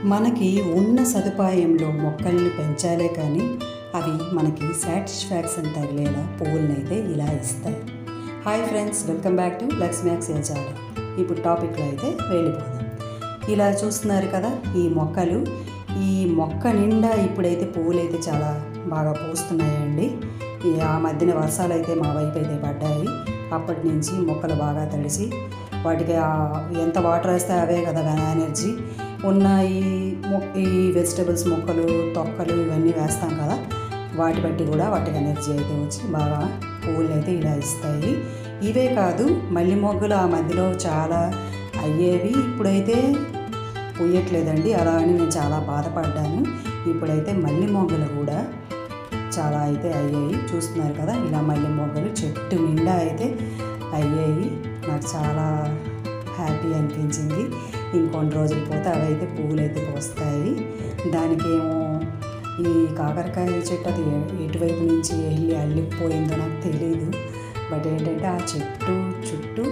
మనకి ఉన్న సదుపాయంలో మొక్కల్ని పెంచాలే కానీ అవి మనకి సాటిస్ఫాక్షన్ తగిలేలా పువ్వులనైతే ఇలా ఇస్తాయి. Hi friends, welcome back to Lakshmi Akshayajalam. ఇప్పుడు టాపిక్లో అయితే వెళ్ళిపోదాం. ఇలా చూస్తున్నారు కదా ఈ మొక్కలు. ఈ మొక్క నిండా ఇప్పుడైతే పువ్వులు అయితే చాలా బాగా పూస్తున్నాయండి. ఆ మధ్యన వర్షాలు అయితే మా వైపు అయితే పడ్డాయి. అప్పటి నుంచి మొక్కలు బాగా తడిసి వాటికి ఎంత వాటర్ వేస్తే అవే కదా ఎనర్జీ ఉన్న ఈ వెజిటబుల్స్ మొక్కలు తొక్కలు ఇవన్నీ వేస్తాం కదా, వాటి బట్టి కూడా వాటికి ఎనర్జీ అయితే వచ్చి బాగా పువ్వులు అయితే ఇలా ఇస్తాయి. ఇవే కాదు, మల్లె మొగ్గలు ఆ మధ్యలో చాలా అయ్యేవి, ఇప్పుడైతే పూయట్లేదండి. అలా అని నేను చాలా బాధపడ్డాను. ఇప్పుడైతే మల్లె మొగ్గలు కూడా చాలా అయితే అయ్యాయి. చూస్తున్నారు కదా, ఇలా మల్లె మొగ్గలు చెట్టు నిండా అయితే అయ్యాయి. నాకు చాలా హ్యాపీ అనిపించింది. ఇంకొన్ని రోజులు పోతే అవి అయితే పువ్వులు అయితే వస్తాయి. దానికేమో ఈ కాకరకాయ చెట్టు అది ఎటువైపు నుంచి వెళ్ళి అల్లిపోయిందో నాకు తెలియదు. బట్ ఏంటంటే ఆ చెట్టు చుట్టూ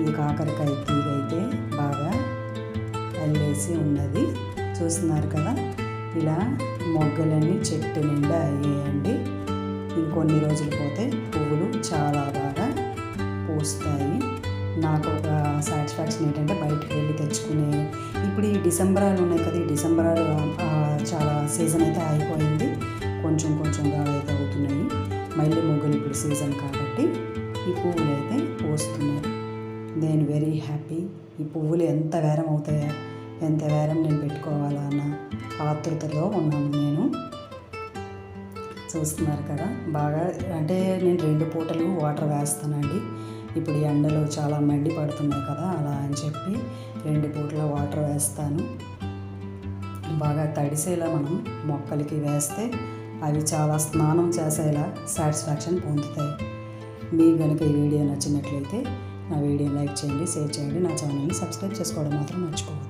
ఈ కాకరకాయ తీగ అయితే బాగా అల్లేసి ఉన్నది. చూస్తున్నారు కదా, ఇలా మొగ్గలన్నీ చెట్టు నిండా అయ్యాయండి. ఇంకొన్ని రోజులు పోతే పువ్వులు చాలా బాగా పూస్తాయి. నాకు ఒక సాటిస్ఫాక్షన్ ఏంటంటే బయటకు వెళ్ళి తెచ్చుకునే, ఇప్పుడు ఈ డిసెంబరాలు ఉన్నాయి కదా, ఈ డిసెంబరాలు చాలా సీజన్ అయితే అయిపోయింది. కొంచెం కొంచెంగా అయితే అవుతున్నాయి. మల్లె మొగ్గలు ఇప్పుడు సీజన్ కాబట్టి ఈ పువ్వులు అయితే పూస్తున్నాయి. నేను వెరీ హ్యాపీ. ఈ పువ్వులు ఎంత వేరం అవుతాయా, ఎంత వేరం నేను పెట్టుకోవాలా అన్న ఆతృతలో ఉన్నాను నేను. చూస్తున్నారు కదా, బాగా అంటే నేను 2 పూటలు వాటర్ వేస్తానండి. ఇప్పుడు ఎండలు చాలా మండి పడుతున్నాయి కదా, అలా అని చెప్పి 2 పూటల వాటర్ వేస్తాను. బాగా తడిసేలా మనం మొక్కలకి వేస్తే అవి చాలా స్నానం చేసేలా సాటిస్ఫాక్షన్ పొందుతాయి. మీకు కనుక ఈ వీడియో నచ్చినట్లయితే నా వీడియోని లైక్ చేయండి, షేర్ చేయండి, నా ఛానల్ని సబ్స్క్రైబ్ చేసుకోవడం మాత్రం మర్చిపోవద్దు.